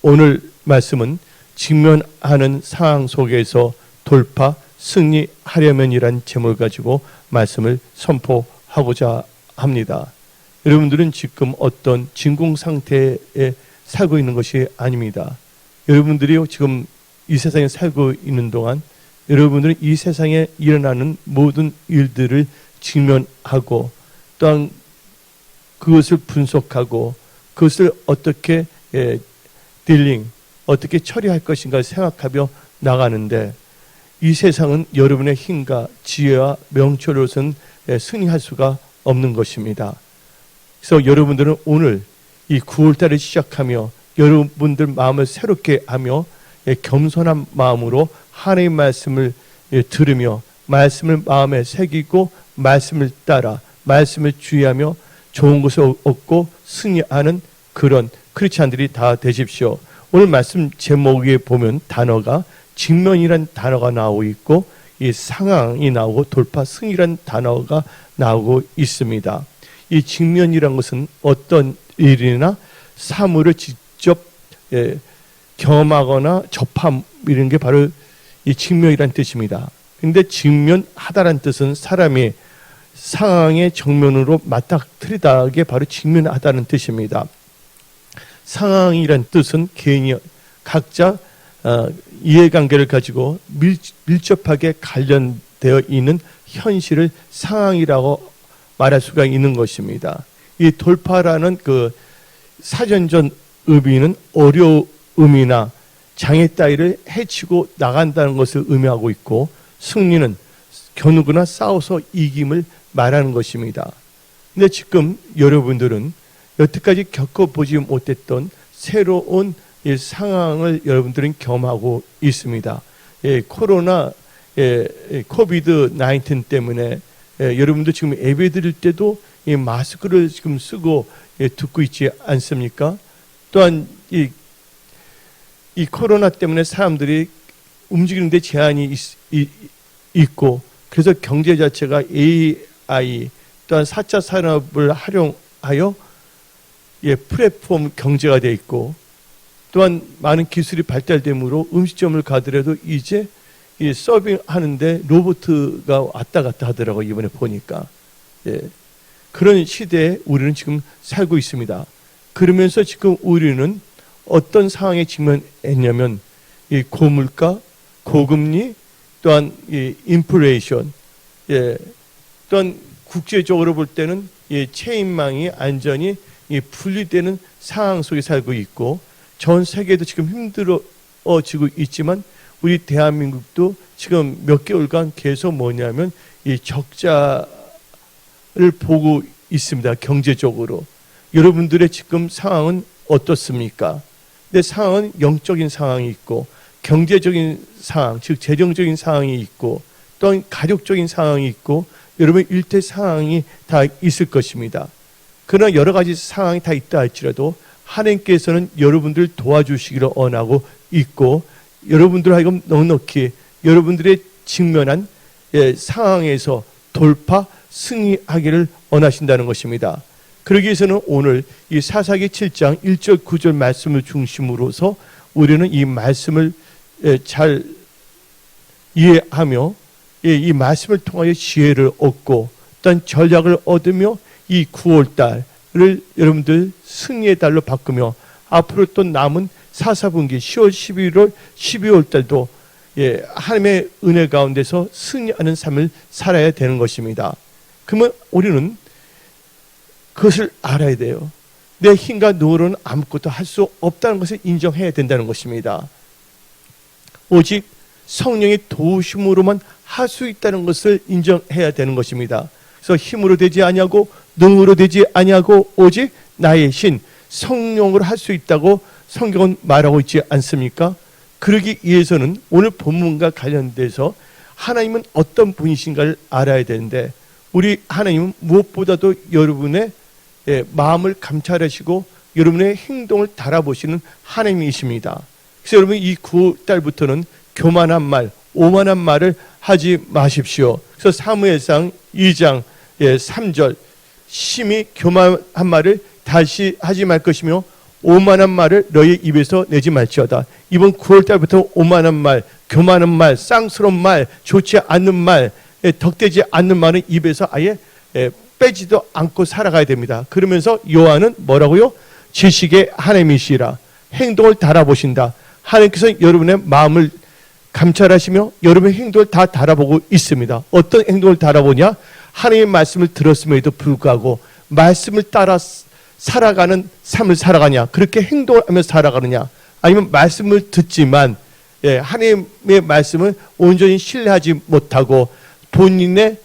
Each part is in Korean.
오늘 말씀은 직면하는 상황 속에서 돌파, 승리하려면이란 제목을 가지고 말씀을 선포하고자 합니다. 여러분들은 지금 어떤 진공 상태에 살고 있는 것이 아닙니다. 여러분들이 지금 이 세상에 살고 있는 동안 여러분들은 이 세상에 일어나는 모든 일들을 직면하고 또한 그것을 분석하고 그것을 어떻게 어떻게 처리할 것인가 생각하며 나가는데 이 세상은 여러분의 힘과 지혜와 명철로서는 승리할 수가 없는 것입니다. 그래서 여러분들은 오늘 이 9월달을 시작하며 여러분들 마음을 새롭게 하며 겸손한 마음으로 하나님의 말씀을 들으며 말씀을 마음에 새기고 말씀을 따라 말씀을 주의하며 좋은 것을 얻고 승리하는 그런 크리스찬들이 다 되십시오. 오늘 말씀 제목에 보면 단어가 직면이란 단어가 나오고 있고 이 상황이 나오고 돌파 승이란 단어가 나오고 있습니다. 이 직면이란 것은 어떤 일이나 사물을 직접 경험하거나 접함 이런 게 바로 이 직면이란 뜻입니다. 근데 직면하다란 뜻은 사람이 상황의 정면으로 맞닥뜨리다게 바로 직면하다는 뜻입니다. 상황이란 뜻은 개인이 각자 이해관계를 가지고 밀접하게 관련되어 있는 현실을 상황이라고 말할 수가 있는 것입니다. 이 돌파라는 그 사전적 의미는 어려움이나 장애 따위를 해치고 나간다는 것을 의미하고 있고 승리는 겨누거나 싸워서 이김을 말하는 것입니다. 근데 지금 여러분들은 여태까지 겪어보지 못했던 새로운 이 상황을 여러분들은 경험하고 있습니다. 코로나, 코비드 19 때문에 여러분들 지금 예배 드릴 때도 이 마스크를 지금 쓰고 듣고 있지 않습니까? 또한 이 코로나 때문에 사람들이 움직이는 데 제한이 있고 그래서 경제 자체가 AI 또한 4차 산업을 활용하여 플랫폼 경제가 되어 있고 또한 많은 기술이 발달되므로 음식점을 가더라도 이제 이 서빙하는데 로봇가 왔다 갔다 하더라고요. 이번에 보니까. 그런 시대에 우리는 지금 살고 있습니다. 그러면서 지금 우리는 어떤 상황에 직면했냐면 이 고물가, 고금리, 또한 이 인플레이션, 또한 국제적으로 볼 때는 이 체인망이 안전이 분리되는 상황 속에 살고 있고 전 세계도 지금 힘들어지고 있지만 우리 대한민국도 지금 몇 개월간 계속 뭐냐면 이 적자를 보고 있습니다. 경제적으로. 여러분들의 지금 상황은 어떻습니까? 내 상황은 영적인 상황이 있고 경제적인 상황, 즉 재정적인 상황이 있고 또한 가족적인 상황이 있고 여러분 일대 상황이 다 있을 것입니다. 그러나 여러 가지 상황이 다 있다 할지라도 하나님께서는 여러분들 도와주시기를 원하고 있고 여러분들 하여금 넉넉히 여러분들의 직면한 상황에서 돌파, 승리하기를 원하신다는 것입니다. 그러기 위해서는 오늘 이 사사기 7장 1절 9절 말씀을 중심으로서 우리는 이 말씀을 잘 이해하며 이 말씀을 통하여 지혜를 얻고 또한 전략을 얻으며 이 9월달을 여러분들 승리의 달로 바꾸며 앞으로 또 남은 4, 4분기 10월, 11월, 12월달도 하나님의 은혜 가운데서 승리하는 삶을 살아야 되는 것입니다. 그러면 우리는 그것을 알아야 돼요. 내 힘과 노력은 아무것도 할 수 없다는 것을 인정해야 된다는 것입니다. 오직 성령의 도우심으로만 할 수 있다는 것을 인정해야 되는 것입니다. 그래서 힘으로 되지 아니하고 능으로 되지 아니하고 오직 나의 신 성령으로 할 수 있다고 성경은 말하고 있지 않습니까? 그러기 위해서는 오늘 본문과 관련돼서 하나님은 어떤 분이신가를 알아야 되는데 우리 하나님은 무엇보다도 여러분의 마음을 감찰하시고 여러분의 행동을 달아보시는 하나님이십니다. 그래서 여러분 이 9달부터는 교만한 말, 오만한 말을 하지 마십시오. 그래서 사무엘상 2장 3절 심히 교만한 말을 다시 하지 말 것이며 오만한 말을 너희 입에서 내지 말지어다. 이번 9월달부터 오만한 말, 교만한 말, 쌍스러운 말, 좋지 않는 말, 덕되지 않는 말은 입에서 아예 빼지도 않고 살아가야 됩니다. 그러면서 요한은 뭐라고요? 지식의 하나님이시라. 행동을 달아보신다. 하나님께서 여러분의 마음을 감찰하시며 여러분의 행동을 다 달아보고 있습니다. 어떤 행동을 달아보냐? 하나님의 말씀을 들었음에도 불구하고 말씀을 따라 살아가는 삶을 살아가냐? 그렇게 행동을 하며 살아가느냐? 아니면 말씀을 듣지만 하나님의 말씀을 온전히 신뢰하지 못하고 본인의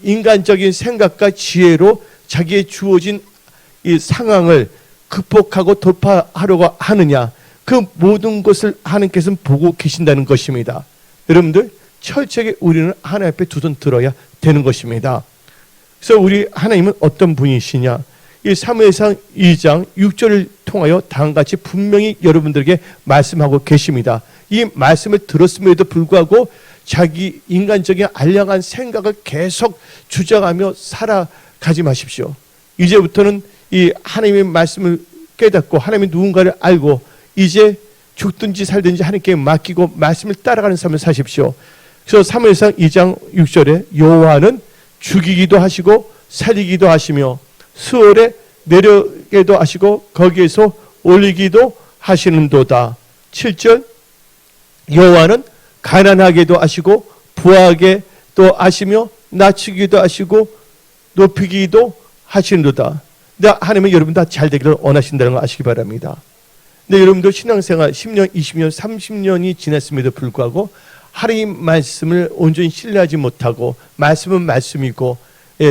인간적인 생각과 지혜로 자기의 주어진 이 상황을 극복하고 돌파하려고 하느냐? 그 모든 것을 하나님께서는 보고 계신다는 것입니다. 여러분들 철저하게 우리는 하나님 앞에 두 손 들어야 되는 것입니다. 그래서 우리 하나님은 어떤 분이시냐? 이 사무엘상 2장 6절을 통하여 다음같이 분명히 여러분들에게 말씀하고 계십니다. 이 말씀을 들었음에도 불구하고 자기 인간적인 알량한 생각을 계속 주장하며 살아가지 마십시오. 이제부터는 이 하나님의 말씀을 깨닫고 하나님의 누군가를 알고 이제 죽든지 살든지 하나님께 맡기고 말씀을 따라가는 삶을 사십시오. 그래서 사무엘상 2장 6절에 여호와는 죽이기도 하시고 살리기도 하시며 수월에 내려게도 하시고 거기에서 올리기도 하시는도다. 7절 여호와는 가난하게도 하시고 부하게도 하시며 낮추기도 하시고 높이기도 하시는도다. 근데 하나님은 여러분 다 잘 되기를 원하신다는 걸 아시기 바랍니다. 근데 여러분도 신앙생활 10년, 20년, 30년이 지났음에도 불구하고 하나님 말씀을 온전히 신뢰하지 못하고 말씀은 말씀이고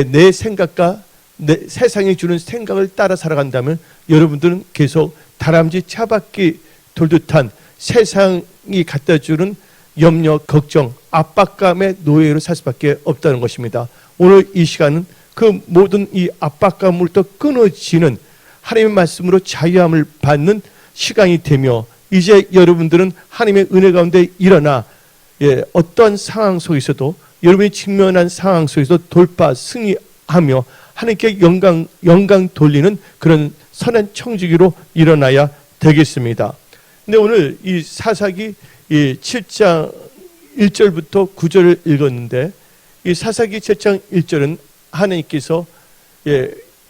내 생각과 내 세상이 주는 생각을 따라 살아간다면 여러분들은 계속 다람쥐 차바퀴 돌듯한 세상이 갖다 주는 염려, 걱정, 압박감의 노예로 살 수밖에 없다는 것입니다. 오늘 이 시간은 그 모든 이 압박감으로부터 끊어지는 하나님의 말씀으로 자유함을 받는 시간이 되며 이제 여러분들은 하나님의 은혜 가운데 일어나 어떠한 상황 속에서도 여러분이 직면한 상황 속에서 돌파, 승리하며 하나님께 영광 돌리는 그런 선한 청지기로 일어나야 되겠습니다. 근데 오늘 이 사사기 7장 1절부터 9절을 읽었는데 이 사사기 7장 1절은 하나님께서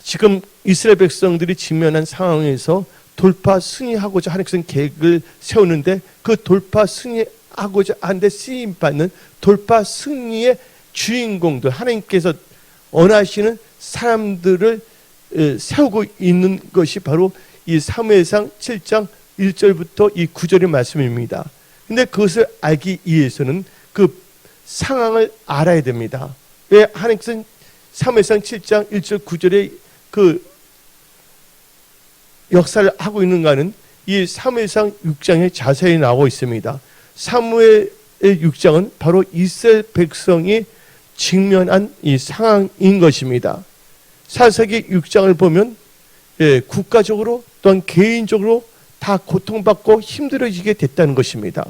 지금 이스라엘 백성들이 직면한 상황에서 돌파 승리하고자 하나님께서는 계획을 세우는데 그 돌파 승리하고자 하는데 쓰임받는 돌파 승리의 주인공들 하나님께서 원하시는 사람들을 세우고 있는 것이 바로 이 사무엘상 7장 1절부터 이 9절의 말씀입니다. 근데 그것을 알기 위해서는 그 상황을 알아야 됩니다. 왜 하나님께서는 사무엘상 7장 1절 9절에 그 역사를 하고 있는가는 이 사무엘상 6장에 자세히 나오고 있습니다. 사무엘의 6장은 바로 이스라엘 백성이 직면한 이 상황인 것입니다. 사사기 6장을 보면 국가적으로 또한 개인적으로 다 고통받고 힘들어지게 됐다는 것입니다.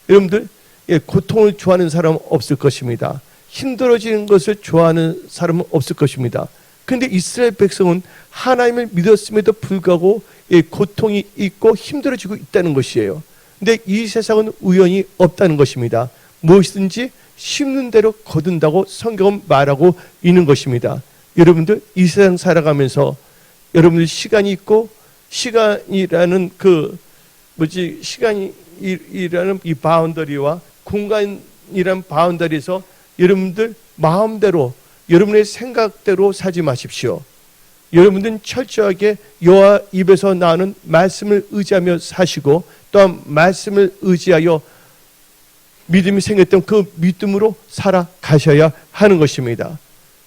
여러분들 고통을 좋아하는 사람은 없을 것입니다. 힘들어지는 것을 좋아하는 사람은 없을 것입니다. 그런데 이스라엘 백성은 하나님을 믿었음에도 불구하고 고통이 있고 힘들어지고 있다는 것이에요. 근데 이 세상은 우연이 없다는 것입니다. 무엇이든지 심는 대로 거둔다고 성경은 말하고 있는 것입니다. 여러분들 이 세상 살아가면서 여러분들 시간이 있고 시간이라는 시간이라는 이 바운더리와 공간이라는 바운더리에서 여러분들 마음대로 여러분의 생각대로 살지 마십시오. 여러분들은 철저하게 여호와 입에서 나오는 말씀을 의지하며 사시고 또한 말씀을 의지하여 믿음이 생겼던 그 믿음으로 살아가셔야 하는 것입니다.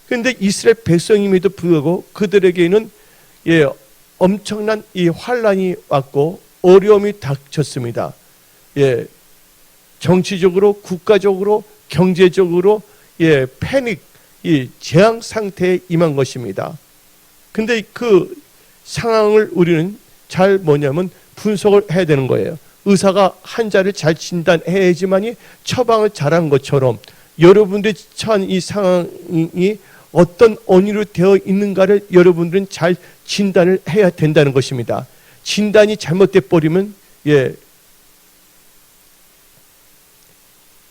그런데 이스라엘 백성임에도 불구하고 그들에게는 엄청난 이 환란이 왔고 어려움이 닥쳤습니다. 정치적으로, 국가적으로, 경제적으로 패닉, 재앙 상태에 임한 것입니다. 근데 그 상황을 우리는 잘 분석을 해야 되는 거예요. 의사가 환자를 잘 진단해야지만이 처방을 잘한 것처럼 여러분들이 처한 이 상황이 어떤 원인으로 되어 있는가를 여러분들은 잘 진단을 해야 된다는 것입니다. 진단이 잘못돼 버리면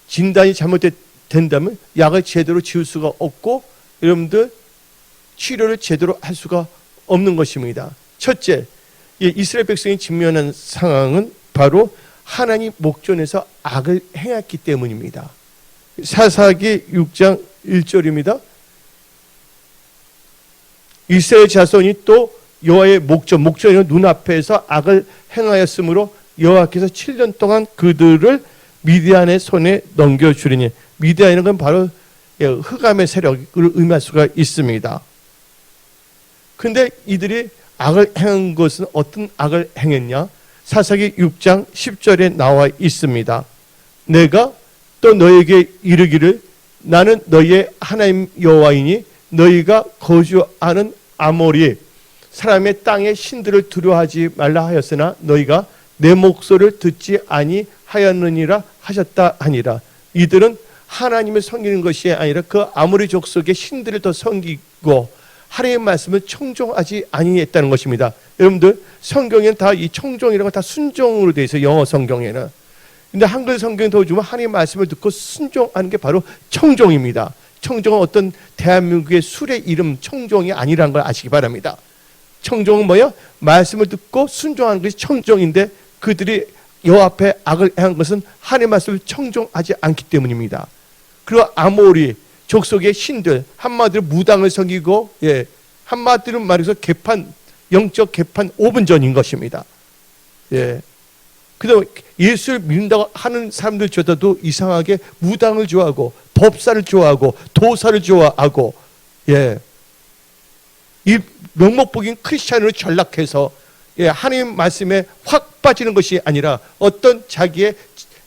진단이 잘못된다면 약을 제대로 지을 수가 없고 여러분들 치료를 제대로 할 수가 없는 것입니다. 첫째, 이스라엘 백성이 직면한 상황은 바로 하나님 목전에서 악을 행했기 때문입니다. 사사기 6장 1절입니다. 이스라엘 자손이 또 여호와의 목전의 눈앞에서 악을 행하였으므로 여호와께서 7년 동안 그들을 미디안의 손에 넘겨주리니, 미디안은 건 바로 흑암의 세력을 의미할 수가 있습니다. 근데 이들이 악을 행한 것은 어떤 악을 행했냐? 사사기 6장 10절에 나와 있습니다. 내가 또 너에게 이르기를 나는 너희의 하나님 여호와이니 너희가 거주하는 아모리 사람의 땅의 신들을 두려워하지 말라 하였으나 너희가 내 목소리를 듣지 아니하였느니라 하셨다 하니라. 이들은 하나님을 섬기는 것이 아니라 그 아모리 족속의 신들을 더 섬기고 하나님의 말씀을 청종하지 아니했다는 것입니다. 여러분들 성경에는 다 이 청종이라는 건 다 순종으로 되어 있어요. 영어 성경에는. 근데 한글 성경에 더 주면 하나님의 말씀을 듣고 순종하는 게 바로 청종입니다. 청종은 어떤 대한민국의 술의 이름 청종이 아니라는 걸 아시기 바랍니다. 청종은 뭐예요? 말씀을 듣고 순종하는 것이 청종인데 그들이 여호와 앞에 악을 행한 것은 하나님의 말씀을 청종하지 않기 때문입니다. 그리고 아모리 족속의 신들, 한마디로 무당을 섬기고, 한마디로 말해서 영적 개판 5분 전인 것입니다. 그다음 예수를 믿는다고 하는 사람들조차도 이상하게 무당을 좋아하고 법사를 좋아하고 도사를 좋아하고, 이 명목복인 크리스찬으로 전락해서 하나님 말씀에 확 빠지는 것이 아니라 어떤 자기의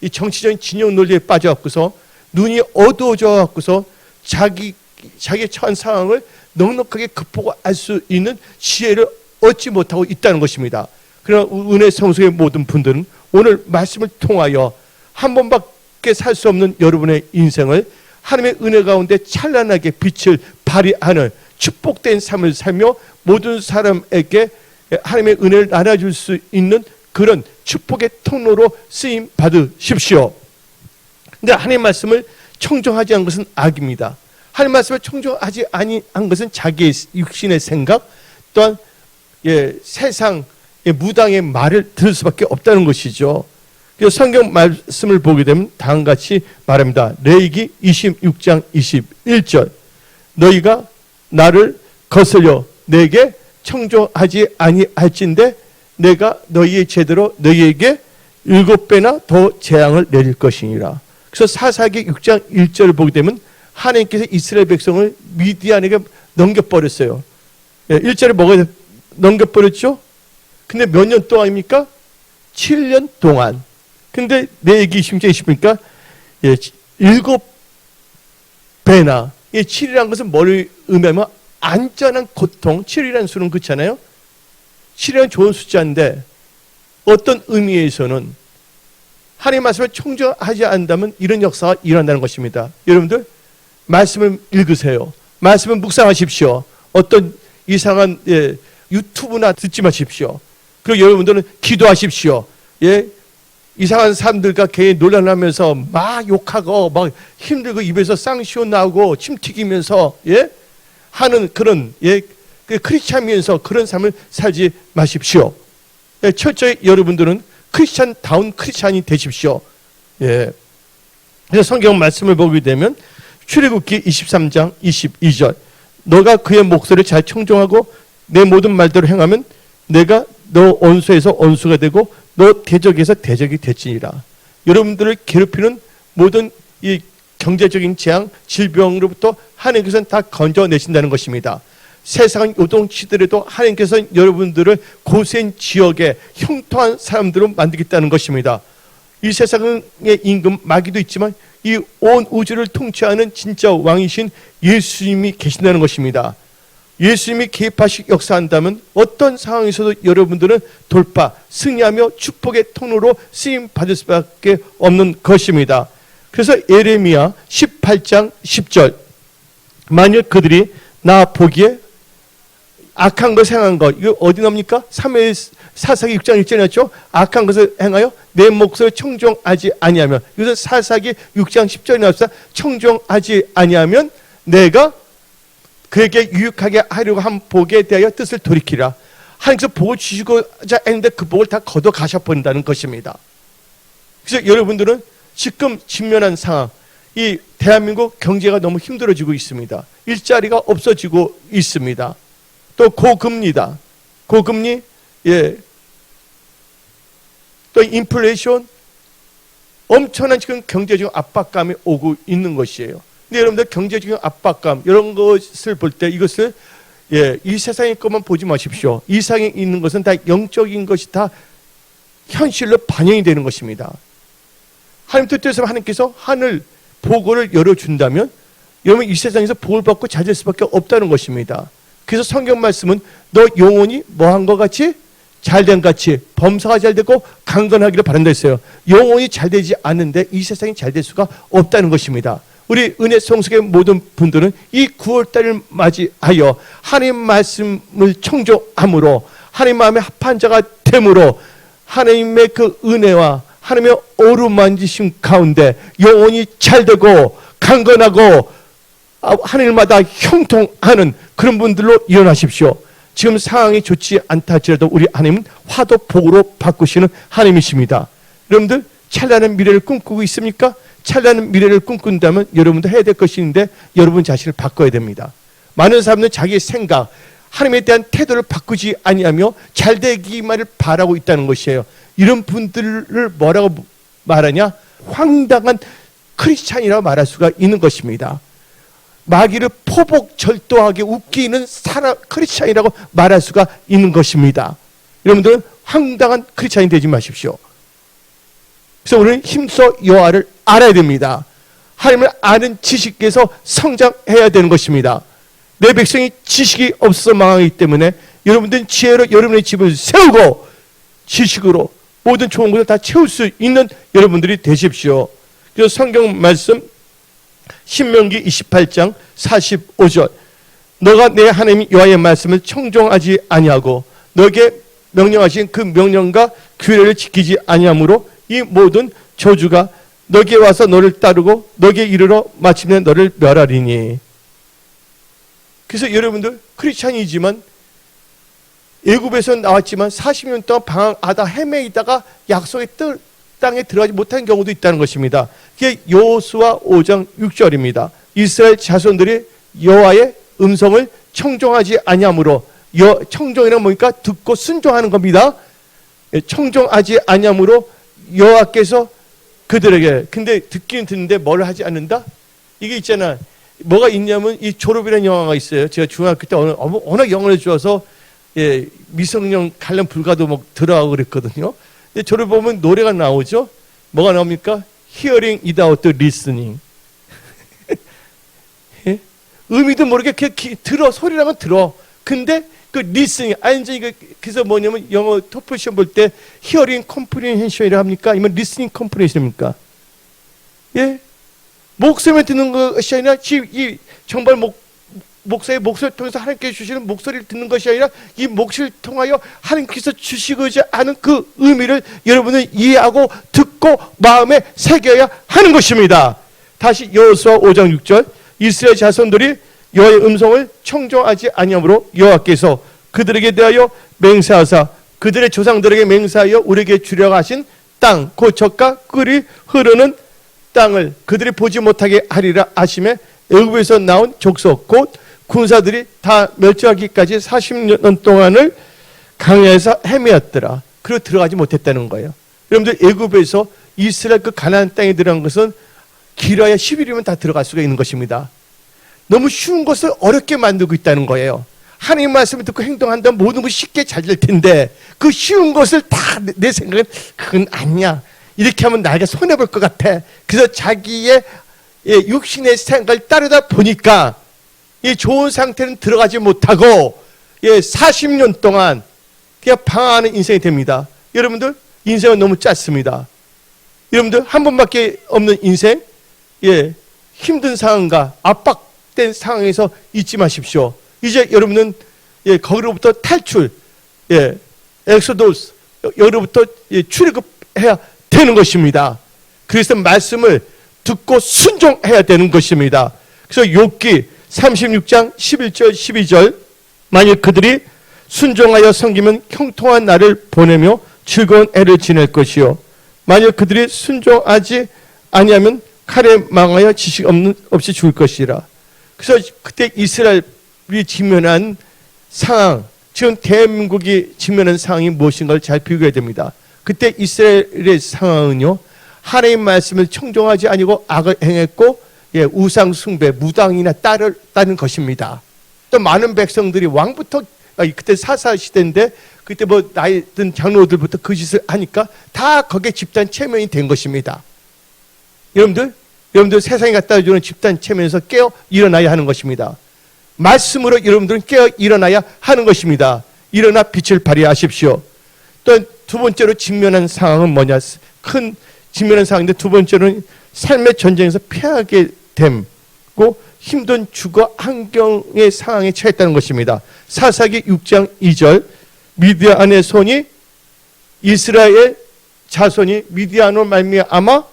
이 정치적인 진영 논리에 빠져갖고서 눈이 어두워져 갖고서 자기의 처한 상황을 넉넉하게 극복할 수 있는 지혜를 얻지 못하고 있다는 것입니다. 그러나 은혜 성소의 모든 분들은 오늘 말씀을 통하여 한 번밖에 살 수 없는 여러분의 인생을 하나님의 은혜 가운데 찬란하게 빛을 발휘하는 축복된 삶을 살며 모든 사람에게 하나님의 은혜를 나눠줄 수 있는 그런 축복의 통로로 쓰임 받으십시오. 근데 하나님의 말씀을 청종하지 않은 것은 악입니다. 하나님 말씀을 청종하지 아니한 것은 자기의 육신의 생각 또한 세상의 무당의 말을 들을 수밖에 없다는 것이죠. 그래서 성경 말씀을 보게 되면 다음과 같이 말합니다. 레위기 26장 21절 너희가 나를 거슬려 내게 청종하지 아니할진대 내가 너희의 제대로 너희에게 7배나 더 재앙을 내릴 것이니라. 그래서 사사기 6장 1절을 보게 되면 하나님께서 이스라엘 백성을 미디안에게 넘겨버렸어요. 1절에 뭐가 넘겨버렸죠? 근데 몇 년 동안입니까? 7년 동안. 근데 내 얘기 심지어 있습니까? 7배나. 7이라는 것은 뭐를 의미하면 안전한 고통. 7이라는 수는 그렇잖아요. 7이라는 좋은 숫자인데 어떤 의미에서는 하나님의 말씀을 청정하지 않는다면 이런 역사가 일어난다는 것입니다. 여러분들 말씀을 읽으세요. 말씀을 묵상하십시오. 어떤 이상한 유튜브나 듣지 마십시오. 그리고 여러분들은 기도하십시오. 이상한 사람들과 괜히 논란하면서 막 욕하고 막 힘들고 입에서 쌍시옷 나오고 침 튀기면서 하는 그런 크리스찬이면서 그런 삶을 살지 마십시오. 철저히 여러분들은 크리스찬다운 크리스찬이 되십시오. 그래서 성경 말씀을 보게 되면 출애굽기 23장 22절 너가 그의 목소리를 잘 청종하고 내 모든 말대로 행하면 내가 너 원수에서 원수가 되고 너 대적에서 대적이 될지니라. 여러분들을 괴롭히는 모든 이 경제적인 재앙, 질병으로부터 하나님께서는 다 건져내신다는 것입니다. 세상은 요동치더라도 하나님께서는 여러분들을 고센 지역에 형통한 사람들로 만들겠다는 것입니다. 이 세상의 임금 마귀도 있지만 이 온 우주를 통치하는 진짜 왕이신 예수님이 계신다는 것입니다. 예수님이 개입하시고 역사한다면 어떤 상황에서도 여러분들은 돌파, 승리하며 축복의 통로로 쓰임 받을 수밖에 없는 것입니다. 그래서 예레미야 18장 10절 만일 그들이 나 보기에 악한 것 행한 것, 이거 어디 나옵니까? 사사기 6장 1절이었죠. 악한 것을 행하여 내 몫을 청종하지 아니하면, 이것은 사사기 6장 10절에 나옵니다. 청종하지 아니하면 내가 그에게 유익하게 하려고 한 복에 대하여 뜻을 돌이키라. 하나님께서 복을 주시고자 했는데 그 복을 다 걷어 가셔버린다는 것입니다. 그래서 여러분들은 지금 직면한 상황, 이 대한민국 경제가 너무 힘들어지고 있습니다. 일자리가 없어지고 있습니다. 또 고금리다. 고금리, 또 인플레이션, 엄청난 지금 경제적 압박감이 오고 있는 것이에요. 근데 여러분들 경제적인 압박감, 이런 것을 볼 때 이것을 이 세상의 것만 보지 마십시오. 이 세상에 있는 것은 다 영적인 것이 다 현실로 반영이 되는 것입니다. 하나님 뜻대로 하나님께서 하늘 보고를 열어준다면 여러분 이 세상에서 복을 받고 잘 될 수밖에 없다는 것입니다. 그래서 성경 말씀은 너 영혼이 뭐한 것 같이? 잘된 같이 범사가 잘 되고 강건하기를 바란다 했어요. 영혼이 잘 되지 않는데 이 세상이 잘 될 수가 없다는 것입니다. 우리 은혜 성숙의 모든 분들은 이 9월달을 맞이하여 하나님 말씀을 청종함으로 하나님 마음에 합한 자가 됨으로 하나님의 그 은혜와 하나님의 어루만지심 가운데 영혼이 잘되고 강건하고 하늘마다 형통하는 그런 분들로 일어나십시오. 지금 상황이 좋지 않다 할지라도 우리 하나님은 화도 복으로 바꾸시는 하나님이십니다. 여러분들 찬란한 미래를 꿈꾸고 있습니까? 찬란한 미래를 꿈꾼다면 여러분도 해야 될 것이 있는데 여러분 자신을 바꿔야 됩니다. 많은 사람들은 자기의 생각, 하나님에 대한 태도를 바꾸지 아니하며 잘되기만을 바라고 있다는 것이에요. 이런 분들을 뭐라고 말하냐? 황당한 크리스찬이라고 말할 수가 있는 것입니다. 마귀를 포복절도하게 웃기는 크리스찬이라고 말할 수가 있는 것입니다. 여러분들은 황당한 크리스찬이 되지 마십시오. 그래서 우리는 힘써 여호와를 알아야 됩니다. 하나님을 아는 지식에서 성장해야 되는 것입니다. 내 백성이 지식이 없어서 망하기 때문에 여러분들은 지혜로 여러분의 집을 세우고 지식으로 모든 좋은 것을 다 채울 수 있는 여러분들이 되십시오. 그래서 성경 말씀 신명기 28장 45절 너가 내 하나님 여호와의 말씀을 청종하지 아니하고 너에게 명령하신 그 명령과 규례를 지키지 아니하므로 이 모든 저주가 너에게 와서 너를 따르고 너에게 이르러 마침내 너를 멸하리니. 그래서 여러분들 크리스찬이지만 애굽에서 나왔지만 40년 동안 방황하다 헤매이다가 약속의 땅에 들어가지 못한 경우도 있다는 것입니다. 그게 여호수아 5장 6절입니다. 이스라엘 자손들이 여호와의 음성을 청종하지 아니하므로 청종이란 뭡니까? 듣고 순종하는 겁니다. 청종하지 아니하므로 여호와께서 그들에게 근데 듣기는 듣는데 뭘 하지 않는다? 이게 있잖아. 뭐가 있냐면 이 졸업이라는 영화가 있어요. 제가 중학교 때 워낙 영어를 좋아서 미성년 관련 불가도 막 들어가고 그랬거든요. 근데 저를 보면 노래가 나오죠. 뭐가 나옵니까? Hearing without listening. 예? 의미도 모르게 그냥 들어 소리라면 들어. 근데 그 listening 완전히 그래서 뭐냐면 영어 토플 시험 볼 때 hearing comprehension이라 합니까? 아니면 listening comprehension입니까? 예? 목소리만 듣는 것이 아니라 이 정말 목사의 목소리를 통해서 하나님께서 주시는 목소리를 듣는 것이 아니라 이 목소리를 통하여 하나님께서 주시고자 하는 그 의미를 여러분은 이해하고 듣고 마음에 새겨야 하는 것입니다. 다시 여호수아 5장 6절 이스라엘 자손들이 여호와의 음성을 청종하지 아니하므로 여호와께서 그들에게 대하여 맹세하사 그들의 조상들에게 맹세하여 우리에게 주려고 하신 땅 곧 젖과 꿀이 흐르는 땅을 그들이 보지 못하게 하리라 하심에 애굽에서 나온 족속 곧 군사들이 다 멸절하기까지 40년 동안을 강야에서 헤매었더라. 그리고 들어가지 못했다는 거예요. 여러분들 애굽에서 이스라엘 그 가나안 땅에 들어간 것은 길어야 10일이면 다 들어갈 수가 있는 것입니다. 너무 쉬운 것을 어렵게 만들고 있다는 거예요. 하나님 말씀을 듣고 행동한다면 모든 것이 쉽게 잘 될 텐데 그 쉬운 것을 다 내 생각은 그건 아니야. 이렇게 하면 나에게 손해볼 것 같아. 그래서 자기의 육신의 생각을 따르다 보니까 이 좋은 상태는 들어가지 못하고 40년 동안 그냥 방황하는 인생이 됩니다. 여러분들 인생은 너무 짧습니다. 여러분들 한 번밖에 없는 인생, 힘든 상황과 압박된 상황에서 잊지 마십시오. 이제 여러분은 예, 거기로부터 탈출, 예, 엑소도스, 여기로부터 예, 출애굽해야 되는 것입니다. 그래서 말씀을 듣고 순종해야 되는 것입니다. 그래서 욥기 36장 11절 12절 만일 그들이 순종하여 섬기면 형통한 날을 보내며 즐거운 애를 지낼 것이요 만일 그들이 순종하지 아니하면 칼에 망하여 지식 없이 죽을 것이라. 그래서 그때 이스라엘이 직면한 상황, 지금 대한민국이 직면한 상황이 무엇인가를 잘 비교해야 됩니다. 그때 이스라엘의 상황은요, 하나님 말씀을 청종하지 아니고 악을 행했고, 예, 우상 숭배, 무당이나 딸을 따는 것입니다. 또 많은 백성들이 왕부터, 그때 사사 시대인데 그때 뭐 나이 든 장로들부터 그 짓을 하니까 다 거기에 집단 체면이 된 것입니다. 여러분들 세상에 갖다 주는 집단 체면에서 깨어 일어나야 하는 것입니다. 말씀으로 여러분들은 깨어 일어나야 하는 것입니다. 일어나 빛을 발휘하십시오. 또 두 번째로 직면한 상황은 뭐냐? 큰 직면한 상황인데 두 번째로는 삶의 전쟁에서 패하게 됨고 힘든 주거 환경의 상황에 처했다는 것입니다. 사사기 6장 2절 미디안의 손이 이스라엘 자손이 미디안으로 말미암아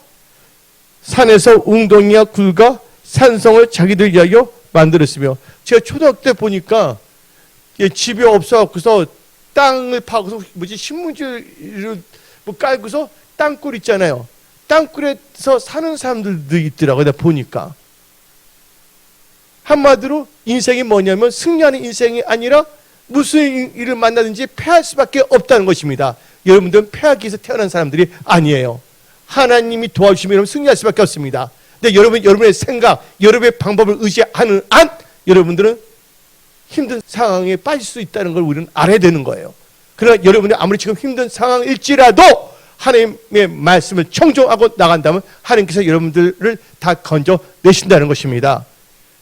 산에서 웅덩이와 굴과 산성을 자기들 위하여 만들었으며 제가 초등학교 때 보니까 집이 없어갖고서 땅을 파고서 신문지를 뭐 깔고서 땅굴 있잖아요. 땅굴에서 사는 사람들도 있더라고요. 내가 보니까. 한마디로 인생이 뭐냐면 승리하는 인생이 아니라 무슨 일을 만나든지 패할 수밖에 없다는 것입니다. 여러분들은 패하기 위해서 태어난 사람들이 아니에요. 하나님이 도와주시면 여러분 승리할 수밖에 없습니다. 근데 여러분의 생각, 여러분의 방법을 의지하는 한 여러분들은 힘든 상황에 빠질 수 있다는 걸 우리는 알아야 되는 거예요. 그러나 여러분이 아무리 지금 힘든 상황일지라도 하나님의 말씀을 청종하고 나간다면 하나님께서 여러분들을 다 건져내신다는 것입니다.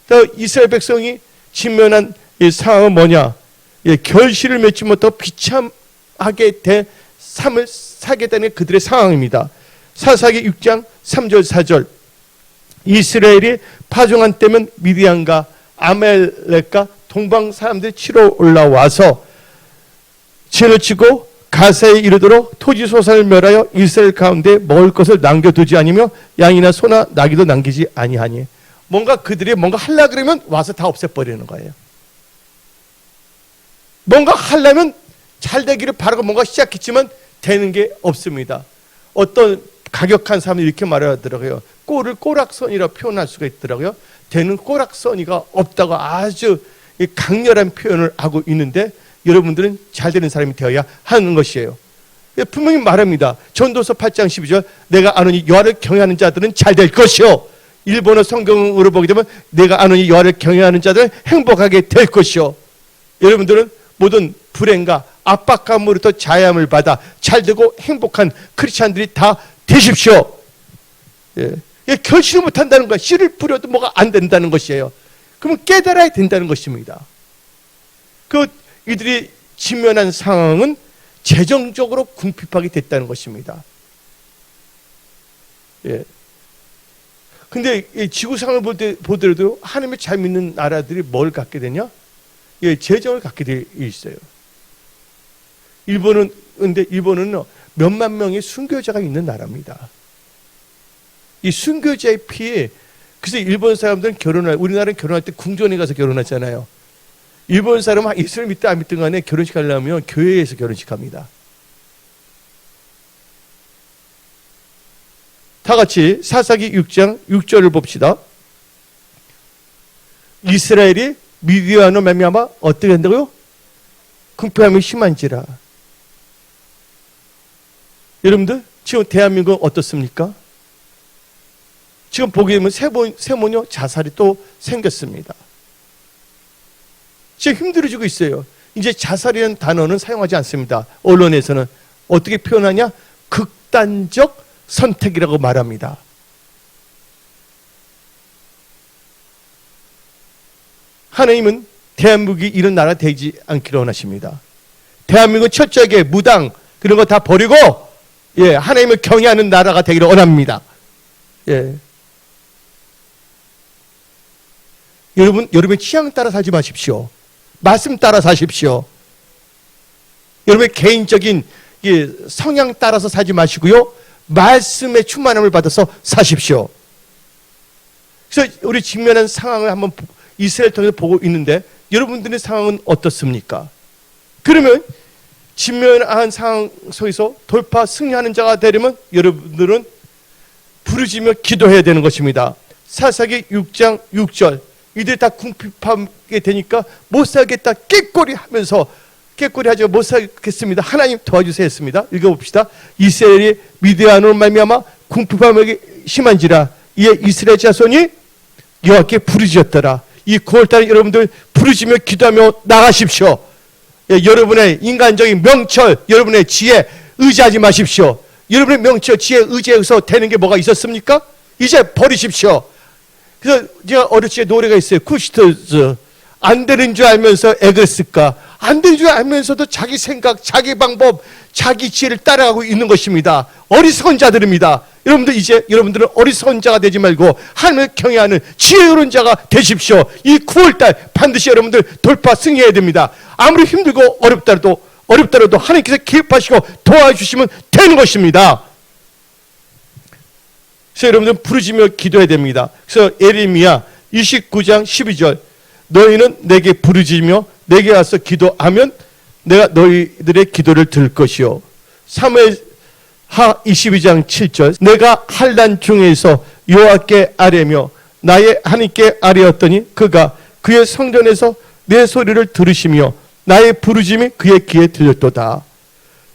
또 이스라엘 백성이 직면한 이 상황은 뭐냐? 결실을 맺지 못하고 비참하게 된 삶을 살게 되는 그들의 상황입니다. 사사기 6장 3절 4절 이스라엘이 파종한 때면 미디안과 아멜렉과 동방 사람들이 치러 올라와서 죄를 지고 가세에 이르도록 토지 소산을 멸하여 이스라엘 가운데 먹을 것을 남겨두지 아니며 양이나 소나 나귀도 남기지 아니하니 뭔가 그들이 뭔가 하려고 그러면 와서 다 없애버리는 거예요. 뭔가 하려면 잘 되기를 바라고 뭔가 시작했지만 되는 게 없습니다. 어떤 가격한 사람이 이렇게 말하더라고요. 꼴을 꼬락선이라고 표현할 수가 있더라고요. 되는 꼬락선이가 없다고 아주 강렬한 표현을 하고 있는데 여러분들은 잘 되는 사람이 되어야 하는 것이에요. 분명히 말합니다. 전도서 8장 12절 내가 아노니 여호와를 경외하는 자들은 잘 될 것이요. 일본어 성경으로 보게 되면 내가 아노니 여호와를 경외하는 자들은 행복하게 될 것이요. 여러분들은 모든 불행과 압박감으로부터 자유함을 받아 잘되고 행복한 크리스찬들이 다 되십시오. 예. 결실을 못한다는 거야. 씨를 뿌려도 뭐가 안 된다는 것이에요. 그러면 깨달아야 된다는 것입니다. 이들이 직면한 상황은 재정적으로 궁핍하게 됐다는 것입니다. 예. 근데 지구 상황을 보더라도 하나님을 잘 믿는 나라들이 뭘 갖게 되냐? 예, 재정을 갖게 돼 있어요. 근데 일본은 몇만 명의 순교자가 있는 나라입니다. 이 순교자의 피에, 그래서 일본 사람들은 우리나라는 결혼할 때 궁전에 가서 결혼하잖아요. 일본 사람은 예수를 믿든 안 믿든 간에 결혼식 하려면 교회에서 결혼식 합니다. 다 같이 사사기 6장 6절을 봅시다. 이스라엘이 미디안으로 말미암아 어떻게 된다고요? 궁핍함이 심한지라. 여러분들 지금 대한민국은 어떻습니까? 지금 보게 되면 세모녀 자살이 또 생겼습니다. 지금 힘들어지고 있어요. 이제 자살이라는 단어는 사용하지 않습니다. 언론에서는 어떻게 표현하냐? 극단적 선택이라고 말합니다. 하나님은 대한민국이 이런 나라 되지 않기를 원하십니다. 대한민국은 철저하게 무당 그런 거 다 버리고 예, 하나님을 경외하는 나라가 되기를 원합니다. 예. 여러분의 취향 따라 살지 마십시오. 말씀 따라 사십시오. 여러분의 개인적인 성향 따라서 사지 마시고요. 말씀의 충만함을 받아서 사십시오. 그래서 우리 직면한 상황을 한번 이스라엘 통해서 보고 있는데 여러분들의 상황은 어떻습니까? 그러면 직면한 상황 속에서 돌파 승리하는 자가 되려면 여러분들은 부르짖며 기도해야 되는 것입니다. 사사기 6장 6절 이들 다 궁핍하게 되니까 못 살겠다 꾀꼬리 하면서 꾀꼬리 하죠. 못 살겠습니다. 하나님 도와주세요 했습니다. 읽어봅시다. 이스라엘이 미디안으로 말미암아 궁핍함이 심한지라 이에 이스라엘 자손이 여호와께 부르짖었더라. 이 9월달에 여러분들 부르짖며 기도하며 나가십시오. 예, 여러분의 인간적인 명철, 여러분의 지혜 의지하지 마십시오. 여러분의 명철, 지혜, 의지해서 되는 게 뭐가 있었습니까? 이제 버리십시오. 그래서 제가 어렸을 때 노래가 있어요. 쿠시터즈. 안 되는 줄 알면서 애글쓸까? 안 되는 줄 알면서도 자기 생각, 자기 방법, 자기 지혜를 따라가고 있는 것입니다. 어리석은 자들입니다. 여러분들 이제 여러분들은 어리석은 자가 되지 말고 하나님을 경외하는 지혜로운 자가 되십시오. 이 9월달 반드시 여러분들 돌파 승리해야 됩니다. 아무리 힘들고 어렵더라도 하나님께서 개입하시고 도와주시면 되는 것입니다. 그래서 여러분들 부르짖며 기도해야 됩니다. 그래서 예레미야 29장 12절 너희는 내게 부르짖으며 내게 와서 기도하면 내가 너희들의 기도를 들을 것이요. 사무엘하 22장 7절 내가 환난 중에서 여호와께 아뢰며 나의 하나님께 아뢰었더니 그가 그의 성전에서 내 소리를 들으시며 나의 부르짖음이 그의 귀에 들렸도다.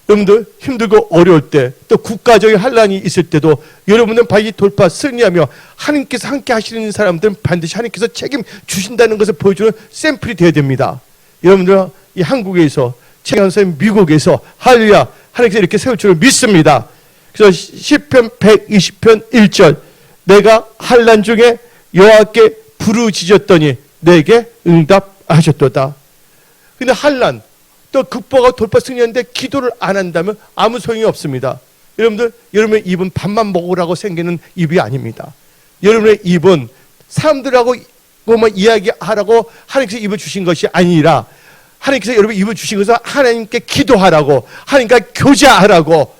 여러분들 힘들고 어려울 때 또 국가적인 환난이 있을 때도 여러분은 반드시 돌파 승리하며 하나님께서 함께 하시는 사람들은 반드시 하나님께서 책임 주신다는 것을 보여주는 샘플이 되어야 됩니다. 여러분들 이 한국에서 최강선 미국에서 할렐루야 하나님께서 이렇게 세울 줄을 믿습니다. 그래서 시편 120편 1절 내가 환난 중에 여호와께 부르짖었더니 내게 응답하셨도다. 근데 환난 또 극복하고 돌파 승리하는데 기도를 안 한다면 아무 소용이 없습니다. 여러분들 여러분의 입은 밥만 먹으라고 생기는 입이 아닙니다. 여러분의 입은 사람들하고 뭐만 이야기하라고 하나님께서 입을 주신 것이 아니라 하나님께서 여러분 입을 주신 것은 하나님께 기도하라고 하나님과 교제하라고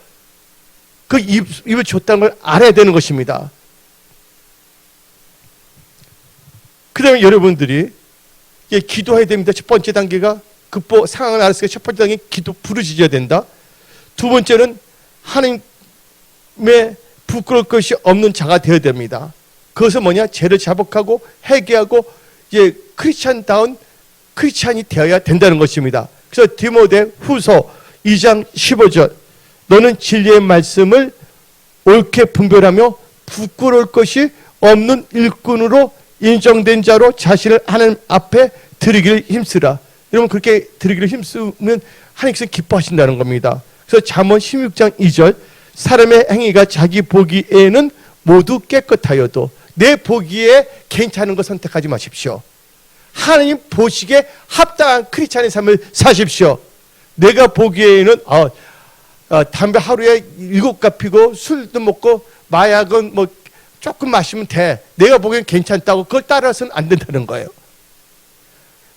그 입을 줬다는 걸 알아야 되는 것입니다. 그 다음에 여러분들이 기도해야 됩니다. 첫 번째 단계가 극복 상황을 알았으니까 첫 번째 단계 기도 부르짖어야 된다. 두 번째는 하나님의 부끄러울 것이 없는 자가 되어야 됩니다. 그것은 뭐냐? 죄를 자복하고 회개하고 이제 크리스찬다운 크리스찬이 되어야 된다는 것입니다. 그래서 디모데 후서 2장 15절 너는 진리의 말씀을 옳게 분별하며 부끄러울 것이 없는 일꾼으로 인정된 자로 자신을 하나님 앞에 드리기를 힘쓰라. 여러분 그렇게 드리기를 힘쓰면 하나님께서 기뻐하신다는 겁니다. 그래서 잠언 16장 2절 사람의 행위가 자기 보기에는 모두 깨끗하여도 내 보기에 괜찮은 것 선택하지 마십시오. 하나님 보시기에 합당한 크리스찬의 삶을 사십시오. 내가 보기에는 담배 하루에 7갑 피고 술도 먹고 마약은 뭐 조금 마시면 돼. 내가 보기엔 괜찮다고 그걸 따라서는 안 된다는 거예요.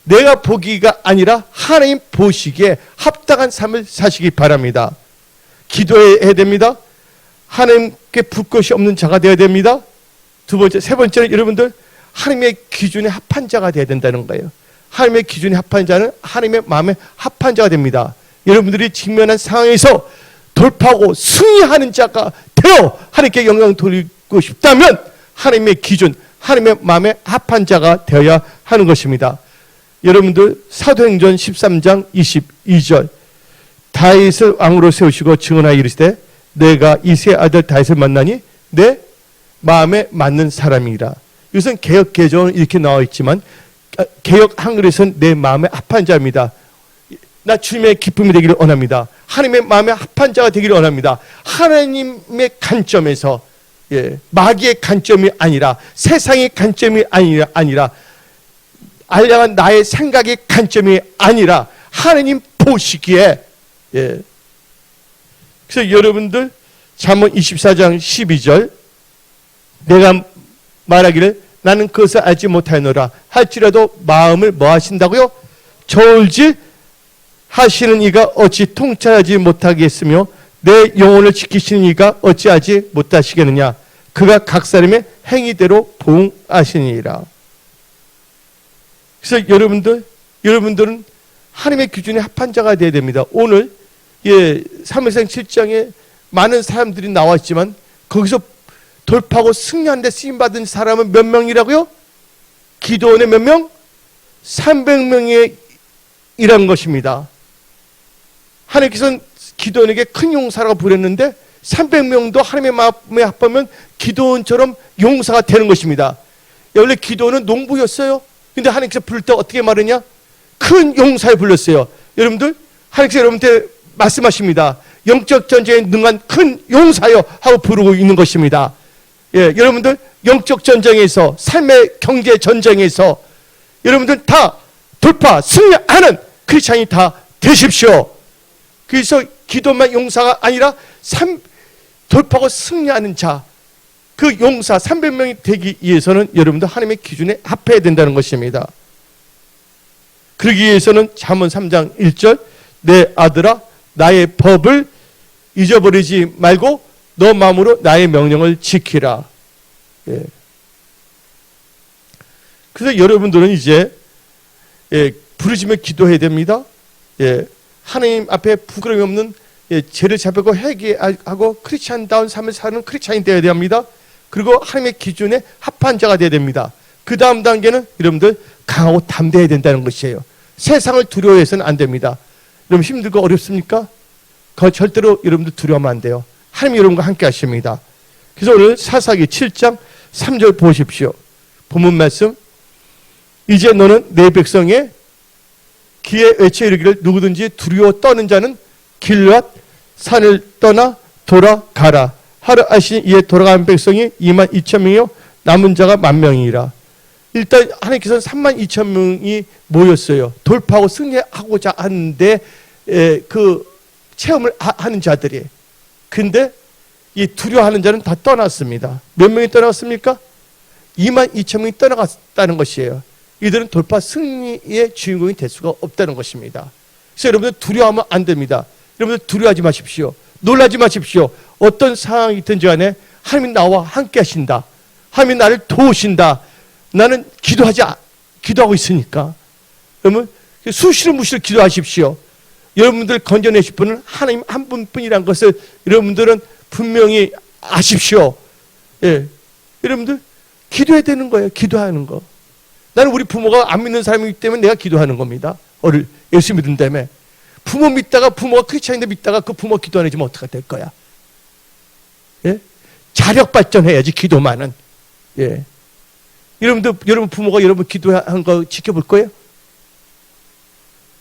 내가 보기가 아니라 하나님 보시기에 합당한 삶을 사시기 바랍니다. 기도해야 됩니다. 하나님께 불것이 없는 자가 되어야 됩니다. 두 번째, 세 번째는 여러분들 하나님의 기준에 합한 자가 되어야 된다는 거예요. 하나님의 기준에 합한 자는 하나님의 마음에 합한 자가 됩니다. 여러분들이 직면한 상황에서 돌파하고 승리하는 자가 되어 하나님께 영광 돌리고 싶다면 하나님의 기준, 하나님의 마음에 합한 자가 되어야 하는 것입니다. 여러분들 사도행전 13장 22절 다윗을 왕으로 세우시고 증언하여 이르시되 내가 이새의 아들 다윗을 만나니 내 마음에 맞는 사람이라. 이것은 개역 개정은 이렇게 나와 있지만 개역 한글에서는 내 마음에 합한 자입니다. 나 주님의 기쁨이 되기를 원합니다. 하나님의 마음에 합한 자가 되기를 원합니다. 하나님의 관점에서 마귀의 관점이 아니라 세상의 관점이 아니라 알량한 나의 생각의 관점이 아니라 하나님 보시기에 그래서 여러분들 잠언 24장 12절 내가 말하기를 나는 그것을 알지 못하노라 할지라도 마음을 뭐 하신다고요? 저울질 하시는 이가 어찌 통찰하지 못하겠으며 내 영혼을 지키시는 이가 어찌하지 못하시겠느냐. 그가 각 사람의 행위대로 보응하시니라. 그래서 여러분들은 하나님의 기준에 합한 자가 되어야 됩니다. 오늘 사무엘상 7장에 많은 사람들이 나왔지만 거기서 돌파하고 승리하는 데 쓰임받은 사람은 몇 명이라고요? 기도원의 몇 명? 300명이 이란 것입니다. 하나님께서는 기도원에게 큰 용사라고 부렸는데 300명도 하나님의 마음에 합하면 기도원처럼 용사가 되는 것입니다. 원래 기도원은 농부였어요. 근데 하나님께서 부를 때 어떻게 말하냐? 큰 용사에 불렀어요. 여러분들, 하나님께서 여러분한테 말씀하십니다. 영적 전쟁에 능한 큰 용사여 하고 부르고 있는 것입니다. 여러분들 영적 전쟁에서, 삶의 경제 전쟁에서 여러분들 다 돌파, 승리하는 크리스찬이 다 되십시오. 그래서 기도만 용사가 아니라 돌파하고 승리하는 자, 그 용사 300명이 되기 위해서는 여러분들 하나님의 기준에 합해야 된다는 것입니다. 그러기 위해서는 잠언 3장 1절 내 아들아 나의 법을 잊어버리지 말고 너 마음으로 나의 명령을 지키라. 그래서 여러분들은 이제 부르짖며 기도해야 됩니다. 하나님 앞에 부끄러움이 없는 죄를 자백하고 회개하고 크리스찬다운 삶을 사는 크리스찬이 되어야 됩니다. 그리고 하나님의 기준에 합한 자가 되어야 됩니다. 그 다음 단계는 여러분들 강하고 담대해야 된다는 것이에요. 세상을 두려워해서는 안 됩니다. 여러분 힘들고 어렵습니까? 절대로 여러분들 두려워하면 안 돼요. 하나님이 여러분과 함께 하십니다. 그래서 오늘 사사기 7장 3절 보십시오. 본문 말씀. 이제 너는 내 백성의 귀에 외쳐 이르기를 누구든지 두려워 떠는 자는 길앗 산을 떠나 돌아가라. 하루 아신 이에 돌아가는 백성이 22,000명이요 남은 자가 10,000명이라. 일단 하나님께서는 32,000명이 모였어요. 돌파하고 승리하고자 하는데 그 체험을 하는 자들이. 근데 이 두려워하는 자는 다 떠났습니다. 몇 명이 떠나갔습니까? 22,000명이 떠나갔다는 것이에요. 이들은 돌파 승리의 주인공이 될 수가 없다는 것입니다. 그래서 여러분들 두려워하면 안 됩니다. 여러분들 두려워하지 마십시오. 놀라지 마십시오. 어떤 상황이 있든지 간에 하나님이 나와 함께 하신다. 하나님이 나를 도우신다. 나는 기도하고 있으니까. 여러분 수시로 무시로 기도하십시오. 여러분들 건져내실 분은 하나님 한 분뿐이라는 것을 여러분들은 분명히 아십시오. 여러분들 기도해야 되는 거예요. 기도하는 거. 나는 우리 부모가 안 믿는 사람이기 때문에 내가 기도하는 겁니다. 예수 믿은 다음에 부모 믿다가 부모가 크리스찬인데 믿다가 그 부모 기도 안 해주면 어떻게 될 거야? 자력 발전해야지 기도만은. 여러분 부모가 여러분 기도한 거 지켜볼 거예요?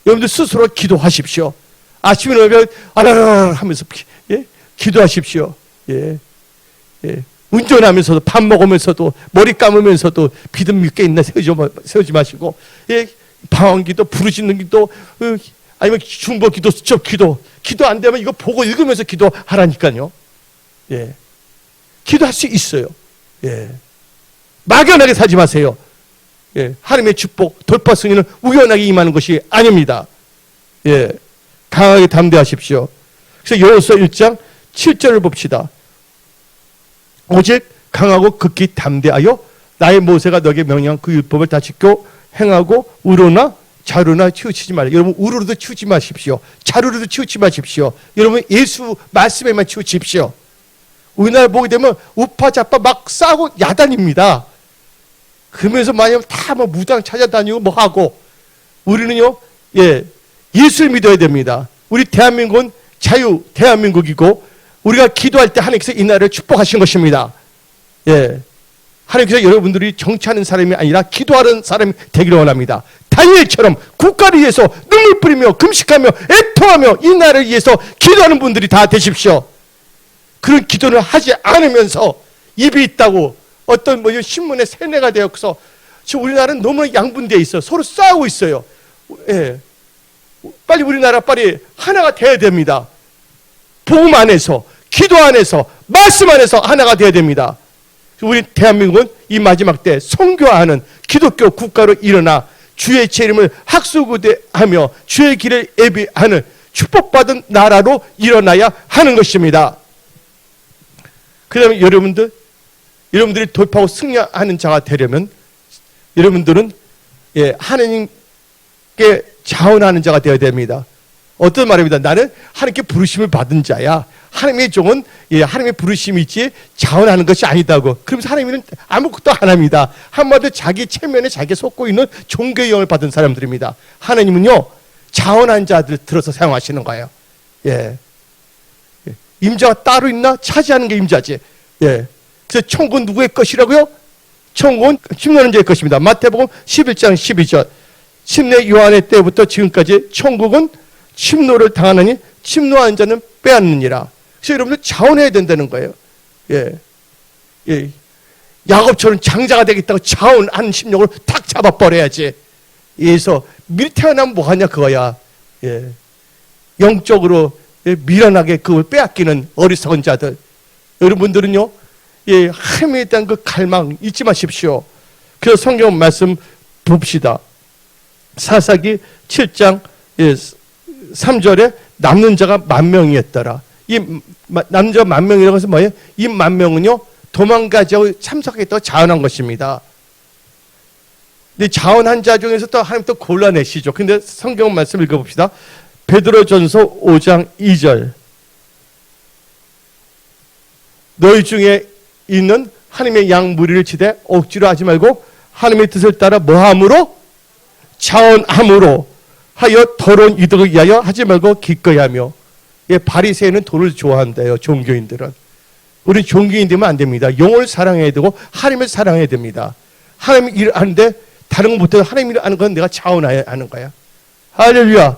여러분들 스스로 기도하십시오. 아침에 일어나면 아라라라 하면서 기도하십시오. 운전하면서도 밥 먹으면서도 머리 감으면서도 비듬 몇 개 있나 세우지 마시고 방언기도 부르짖는 기도 아니면 중보기도 수첩기도 기도 안 되면 이거 보고 읽으면서 기도하라니까요. 기도할 수 있어요. 막연하게 살지 마세요. 하나님의 축복 돌파 승리는 우연하게 임하는 것이 아닙니다. 강하게 담대하십시오. 그래서 여호수아 1장 7절을 봅시다. 오직 강하고 극히 담대하여 나의 모세가 너에게 명령한 그 율법을 다 지켜 행하고 우로나 자루나 치우치지 말라. 여러분 우로로도 치우치 마십시오. 자루로도 치우치 마십시오. 여러분 예수 말씀에만 치우치십시오. 우리나라 보게 되면 우파 좌파 막 싸고 야단입니다. 그러면서 만약 다 뭐 무당 찾아다니고 뭐 하고 우리는요 예수를 믿어야 됩니다. 우리 대한민국은 자유 대한민국이고 우리가 기도할 때 하나님께서 이 나라를 축복하신 것입니다. 하나님께서 여러분들이 정치하는 사람이 아니라 기도하는 사람이 되기를 원합니다. 다니엘처럼 국가를 위해서 눈물 뿌리며 금식하며 애통하며 이 나라를 위해서 기도하는 분들이 다 되십시오. 그런 기도를 하지 않으면서 입이 있다고 어떤 신문에 세뇌가 되어서 지금 우리나라는 너무나 양분되어 있어요. 서로 싸우고 있어요. 빨리 우리나라 빨리 하나가 되어야 됩니다. 복음 안에서 기도 안에서 말씀 안에서 하나가 되어야 됩니다. 우리 대한민국은 이 마지막 때 선교하는 기독교 국가로 일어나 주의 제 이름을 학수구대하며 주의 길을 예비하는 축복받은 나라로 일어나야 하는 것입니다. 그 다음에 여러분들이 돌파하고 승리하는 자가 되려면 여러분들은 하나님께 자원하는 자가 되어야 됩니다. 어떤 말입니다. 나는 하나님께 부르심을 받은 자야. 하나님의 종은 하나님의 부르심이 있지 자원하는 것이 아니다고. 그러면서 하나님은 아무것도 안 합니다. 한마디로 자기 체면에 자기가 속고 있는 종교의 영을 받은 사람들입니다. 하나님은요 자원한 자들 들어서 사용하시는 거예요. 임자가 따로 있나? 차지하는 게 임자지. 그래서 천국은 누구의 것이라고요? 천국은 침노하는 자의 것입니다. 마태복음 11장 12절. 침례 요한의 때부터 지금까지 천국은 침노를 당하느니 침노하는 자는 빼앗느니라. 그래서 여러분들 자원해야 된다는 거예요. 야곱처럼 장자가 되겠다고 자원하는 심령을 탁 잡아버려야지. 그래서 미리 태어나면 뭐하냐 그거야. 영적으로 미련하게 그걸 빼앗기는 어리석은 자들. 여러분들은요 하나님에 대한 그 갈망 잊지 마십시오. 그래서 성경 말씀 봅시다. 사사기 7장 3절에 남는 자가 10,000명이었더라. 이 남는 자가 10,000명이라고 해서 뭐예요? 이 10,000명은요 도망가자고 참석했다고 자원한 것입니다. 근데 자원한 자 중에서 또 하나님 또 골라내시죠. 근데 성경 말씀 읽어봅시다. 베드로전서 5장 2절. 너희 중에 있는 하나님의 양 무리를 치되 억지로 하지 말고 하나님의 뜻을 따라 뭐함으로? 자원함으로 하여 더러운 이득을 위하여 하지 말고 기꺼이 하며. 바리새인은 돈을 좋아한대요. 종교인들은. 우리 종교인 되면 안 됩니다. 영을 사랑해야 되고 하나님을 사랑해야 됩니다. 하나님 일을 하는데 다른 것 못해도 하나님 일을 하는 건 내가 자원해야 하는 거야. 할렐루야.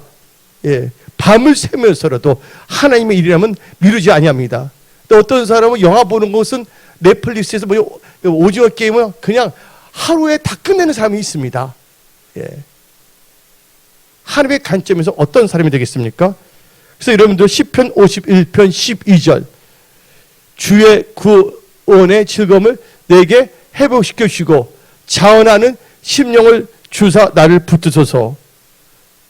밤을 새면서라도 하나님의 일이라면 미루지 아니합니다. 또 어떤 사람은 영화 보는 것은 넷플릭스에서 오징어 게임을 그냥 하루에 다 끝내는 사람이 있습니다. 하나님의 관점에서 어떤 사람이 되겠습니까? 그래서 여러분들 시편 51편 12절. 주의 구원의 즐거움을 내게 회복시켜 주시고 자원하는 심령을 주사 나를 붙드소서.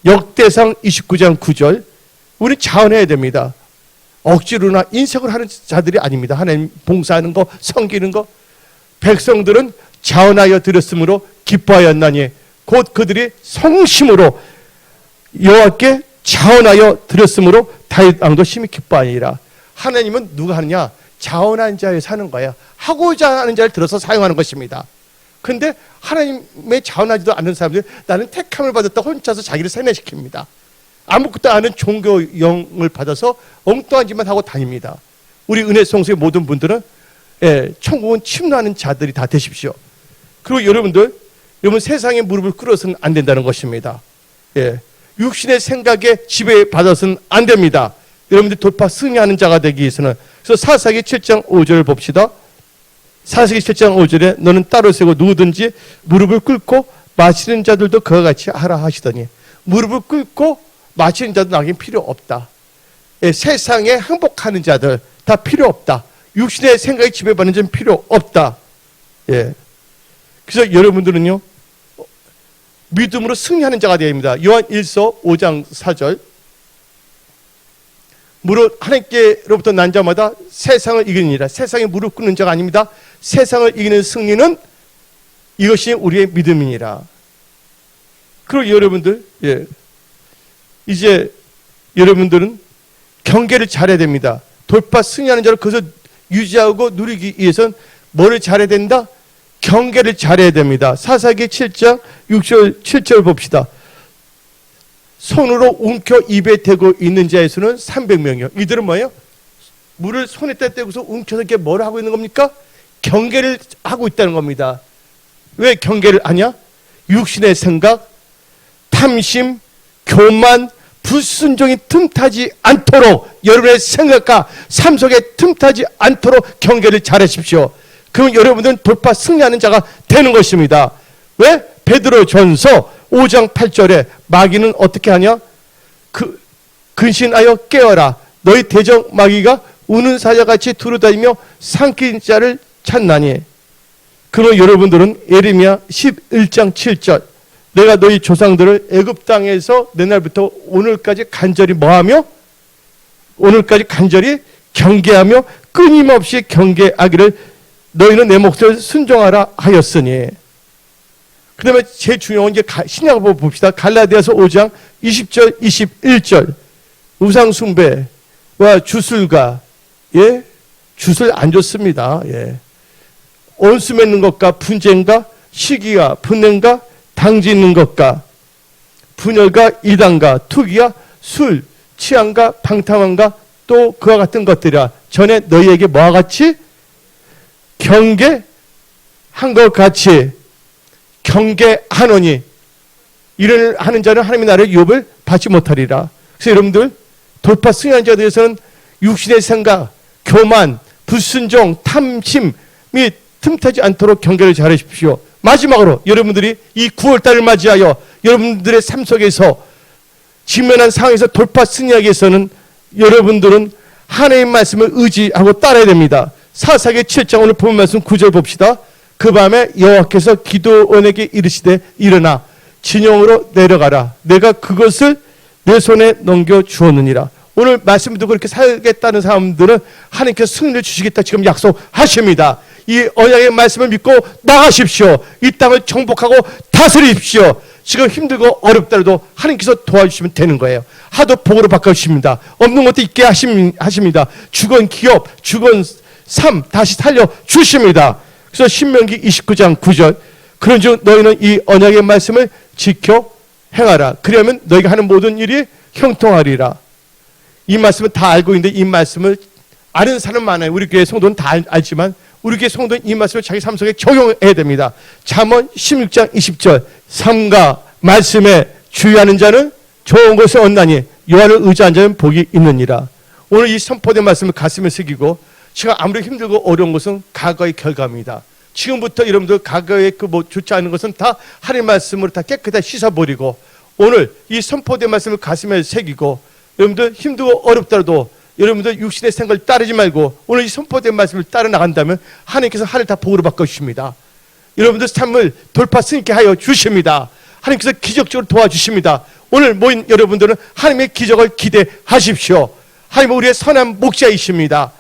역대상 29장 9절. 우리 자원해야 됩니다. 억지로나 인색을 하는 자들이 아닙니다. 하나님 봉사하는 거, 섬기는 거. 백성들은 자원하여 드렸으므로 기뻐하였나니 곧 그들이 성심으로 여호와께 자원하여 드렸으므로 다윗 왕도 심히 기뻐하니라. 하나님은 누가 하느냐? 자원한 자에 사는 거야. 하고자 하는 자를 들어서 사용하는 것입니다. 그런데 하나님의 자원하지도 않는 사람들이 나는 택함을 받았다고 혼자서 자기를 세뇌시킵니다. 아무것도 아는 종교 영을 받아서 엉뚱한 짓만 하고 다닙니다. 우리 은혜성수의 모든 분들은 천국은 침노하는 자들이 다 되십시오. 그리고 여러분 세상에 무릎을 꿇어서는 안 된다는 것입니다. 육신의 생각에 지배받아서는 안 됩니다. 여러분들 돌파 승리하는 자가 되기 위해서는. 그래서 사사기 7장 5절을 봅시다. 사사기 7장 5절에 너는 따로 세고 누구든지 무릎을 꿇고 마시는 자들도 그와 같이 하라 하시더니 무릎을 꿇고 마시는 자도 나에겐 필요 없다. 세상에 행복하는 자들 다 필요 없다. 육신의 생각에 지배받는 자는 필요 없다. 그래서 여러분들은요 믿음으로 승리하는 자가 되어야 합니다. 요한 1서 5장 4절. 무릇 하나님께로부터 난 자마다 세상을 이기느니라. 세상에 무릎 꿇는 자가 아닙니다. 세상을 이기는 승리는 이것이 우리의 믿음이니라. 그리고 여러분들 이제 여러분들은 경계를 잘해야 됩니다. 돌파 승리하는 자를 거기서 유지하고 누리기 위해서는 뭐를 잘해야 된다? 경계를 잘해야 됩니다. 사사기 7장 6절 7절 봅시다. 손으로 움켜 입에 대고 있는 자의 수는 300명이요. 이들은 뭐예요? 물을 손에다 대고서 움켜서 이렇게 뭘 하고 있는 겁니까? 경계를 하고 있다는 겁니다. 왜 경계를 하냐? 육신의 생각, 탐심, 교만, 불순종이 틈타지 않도록 여러분의 생각과 삶 속에 틈타지 않도록 경계를 잘하십시오. 그럼 여러분들은 돌파 승리하는 자가 되는 것입니다. 왜? 베드로전서 5장 8절에 마귀는 어떻게 하냐? 근신하여 깨어라. 너희 대적 마귀가 우는 사자같이 두루다니며 삼킨 자를 찾나니. 그럼 여러분들은 예레미야 11장 7절 내가 너희 조상들을 애굽 땅에서 내 날부터 오늘까지 간절히 뭐하며 오늘까지 간절히 경계하며 끊임없이 경계하기를 너희는 내 목소리를 순종하라 하였으니. 그 다음에 제일 중요한 게 신약을 봅시다. 갈라디아서 5장 20절 21절 우상 숭배와 주술과 예? 주술 안 좋습니다. 예. 온수 맺는 것과 분쟁과 시기와 분냄과 당지 있는 것과 분열과 이단과 투기와 술, 취함과 방탕함과 또 그와 같은 것들이라 전에 너희에게 뭐와 같이 경계한 것 같이 경계하노니 이를 하는 자는 하나님의 나라의 유업을 받지 못하리라. 그래서 여러분들 돌파 승리한 자들에서는 육신의 생각, 교만, 불순종, 탐심이 틈타지 않도록 경계를 잘하십시오. 마지막으로 여러분들이 이 9월달을 맞이하여 여러분들의 삶 속에서 직면한 상황에서 돌파 승리하기 위해서는 여러분들은 하나님의 말씀을 의지하고 따라야 됩니다. 사사기 7장 오늘 본 말씀 9절 봅시다. 그 밤에 여호와께서 기드온에게 이르시되 일어나 진영으로 내려가라. 내가 그것을 내 손에 넘겨 주었느니라. 오늘 말씀 듣고 그렇게 살겠다는 사람들은 하나님께서 승리를 주시겠다 지금 약속하십니다. 이 언약의 말씀을 믿고 나가십시오. 이 땅을 정복하고 다스리십시오. 지금 힘들고 어렵더라도 하나님께서 도와주시면 되는 거예요. 하도 복으로 바꿔주십니다. 없는 것도 있게 하십니다. 죽은 기업, 죽은 삶 다시 살려주십니다. 그래서 신명기 29장 9절 그런즉 너희는 이 언약의 말씀을 지켜 행하라. 그러면 너희가 하는 모든 일이 형통하리라. 이 말씀을 다 알고 있는데 이 말씀을 아는 사람 많아요. 우리 교회 성도는 다 알지만 우리 교회 성도는 이 말씀을 자기 삶 속에 적용해야 됩니다. 잠언 16장 20절 삶과 말씀에 주의하는 자는 좋은 것을 얻나니 여호와를 의지한 자는 복이 있느니라. 오늘 이 선포된 말씀을 가슴에 새기고 지금 아무리 힘들고 어려운 것은 과거의 결과입니다. 지금부터 여러분들 과거의 그 뭐 좋지 않은 것은 다 하나님의 말씀으로 다 깨끗하게 씻어버리고 오늘 이 선포된 말씀을 가슴에 새기고 여러분들 힘들고 어렵더라도 여러분들 육신의 생각을 따르지 말고 오늘 이 선포된 말씀을 따라 나간다면 하나님께서 하늘 다 복으로 바꿔주십니다. 여러분들 삶을 돌파 승리케 하여 주십니다. 하나님께서 기적적으로 도와주십니다. 오늘 모인 여러분들은 하나님의 기적을 기대하십시오. 하나님은 우리의 선한 목자이십니다.